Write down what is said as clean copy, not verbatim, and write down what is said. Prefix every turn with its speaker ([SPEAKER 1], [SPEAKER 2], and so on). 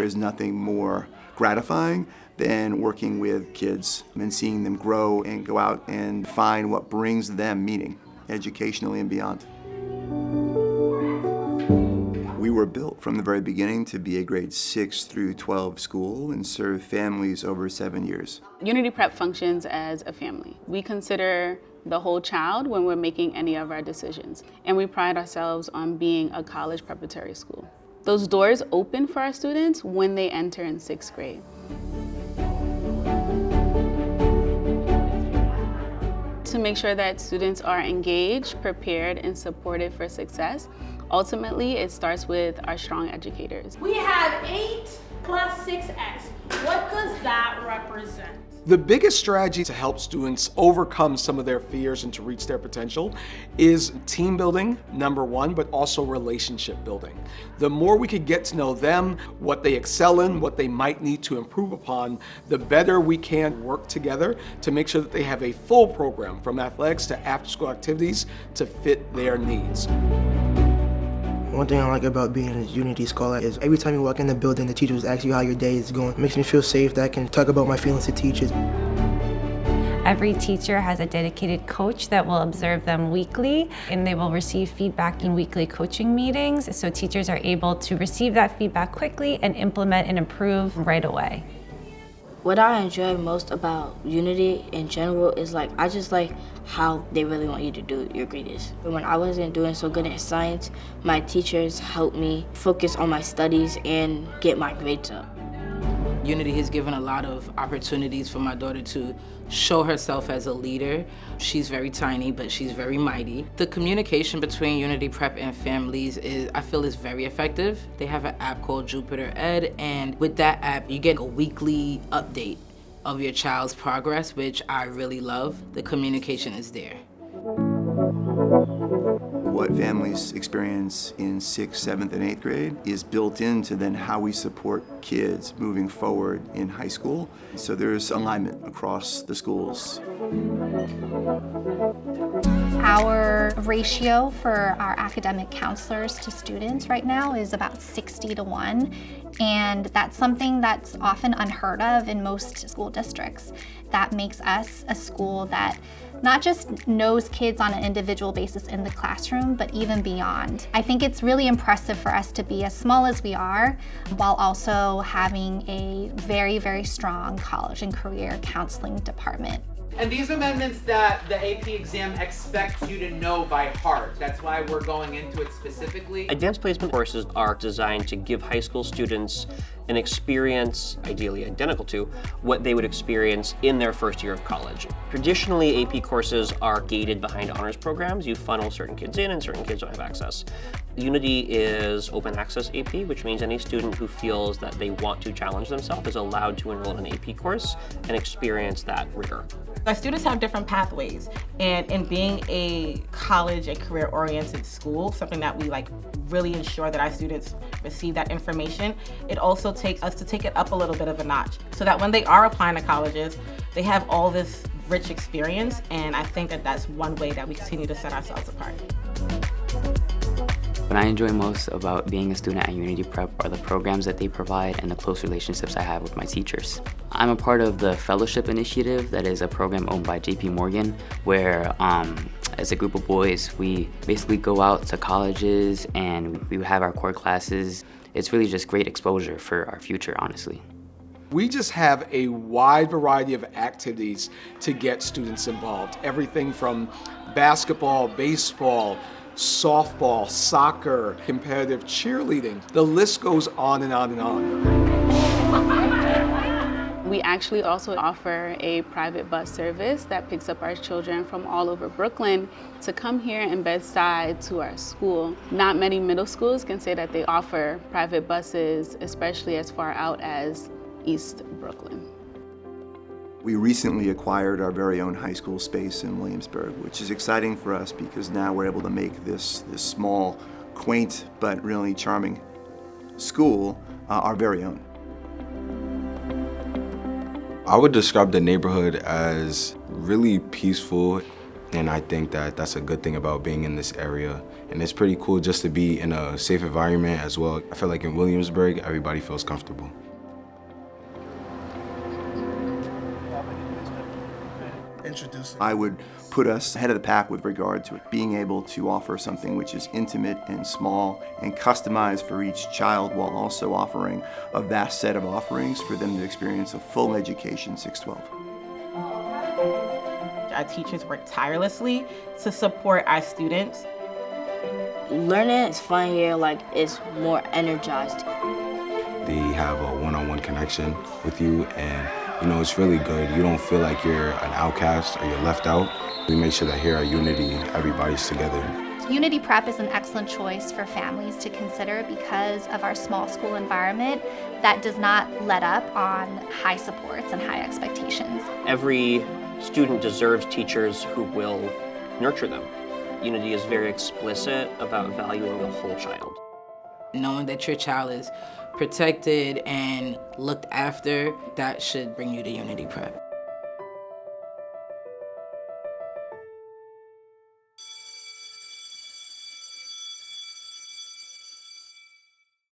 [SPEAKER 1] is nothing more gratifying than working with kids and seeing them grow and go out and find what brings them meaning, educationally and beyond. We were built from the very beginning to be a grade 6 through 12 school and serve families over 7 years.
[SPEAKER 2] Unity Prep functions as a family. We consider the whole child when we're making any of our decisions, and we pride ourselves on being a college preparatory school. Those doors open for our students when they enter in 6th grade. To make sure that students are engaged, prepared, and supported for success, ultimately it starts with our strong educators.
[SPEAKER 3] We have 8 plus 6x. What does that represent?
[SPEAKER 4] The biggest strategy to help students overcome some of their fears and to reach their potential is team building, number one, but also relationship building. The more we could get to know them, what they excel in, what they might need to improve upon, the better we can work together to make sure that they have a full program from athletics to after-school activities to fit their needs.
[SPEAKER 5] One thing I like about being a Unity Scholar is every time you walk in the building, the teachers ask you how your day is going. It makes me feel safe that I can talk about my feelings to teachers.
[SPEAKER 6] Every teacher has a dedicated coach that will observe them weekly, and they will receive feedback in weekly coaching meetings, so teachers are able to receive that feedback quickly and implement and improve right away.
[SPEAKER 7] What I enjoy most about Unity in general is I just like how they really want you to do your greatest. When I wasn't doing so good in science, my teachers helped me focus on my studies and get my grades up.
[SPEAKER 8] Unity has given a lot of opportunities for my daughter to show herself as a leader. She's very tiny, but she's very mighty. The communication between Unity Prep and families I feel is very effective. They have an app called Jupiter Ed, and with that app, you get a weekly update of your child's progress, which I really love. The communication is there.
[SPEAKER 1] What families experience in 6th, 7th, and 8th grade is built into then how we support kids moving forward in high school. So there's alignment across the schools.
[SPEAKER 9] Our ratio for our academic counselors to students right now is about 60-1, and that's something that's often unheard of in most school districts. That makes us a school that not just knows kids on an individual basis in the classroom, but even beyond. I think it's really impressive for us to be as small as we are, while also having a very, very strong college and career counseling department.
[SPEAKER 10] And these amendments that the AP exam expects you to know by heart. That's why we're going into it specifically.
[SPEAKER 11] Advanced placement courses are designed to give high school students an experience, ideally identical to what they would experience in their first year of college. Traditionally, AP courses are gated behind honors programs. You funnel certain kids in and certain kids don't have access. Unity is open access AP, which means any student who feels that they want to challenge themselves is allowed to enroll in an AP course and experience that rigor.
[SPEAKER 12] Our students have different pathways, and in being a college and career-oriented school, something that we really ensure that our students receive that information, it also takes us to take it up a little bit of a notch so that when they are applying to colleges, they have all this rich experience, and I think that that's one way that we continue to set ourselves apart.
[SPEAKER 13] What I enjoy most about being a student at Unity Prep are the programs that they provide and the close relationships I have with my teachers. I'm a part of the Fellowship Initiative, that is a program owned by JP Morgan, where as a group of boys, we basically go out to colleges and we have our core classes. It's really just great exposure for our future, honestly.
[SPEAKER 4] We just have a wide variety of activities to get students involved. Everything from basketball, baseball, softball, soccer, competitive cheerleading. The list goes on and on and on.
[SPEAKER 2] We actually also offer a private bus service that picks up our children from all over Brooklyn to come here in Bed-Stuy to our school. Not many middle schools can say that they offer private buses, especially as far out as East Brooklyn.
[SPEAKER 1] We recently acquired our very own high school space in Williamsburg, which is exciting for us because now we're able to make this small, quaint, but really charming school our very own.
[SPEAKER 14] I would describe the neighborhood as really peaceful. And I think that that's a good thing about being in this area. And it's pretty cool just to be in a safe environment as well. I feel like in Williamsburg, everybody feels comfortable.
[SPEAKER 1] I would put us ahead of the pack with regard to being able to offer something which is intimate and small and customized for each child, while also offering a vast set of offerings for them to experience a full education 612.
[SPEAKER 12] Our teachers work tirelessly to support our students.
[SPEAKER 7] Learning is fun here, like it's more energized.
[SPEAKER 14] They have a one-on-one connection with you, and it's really good. You don't feel like you're an outcast or you're left out. We make sure that here at Unity, everybody's together.
[SPEAKER 9] Unity Prep is an excellent choice for families to consider because of our small school environment that does not let up on high supports and high expectations.
[SPEAKER 11] Every student deserves teachers who will nurture them. Unity is very explicit about valuing the whole child.
[SPEAKER 8] Knowing that your child is protected and looked after, that should bring you to Unity Prep.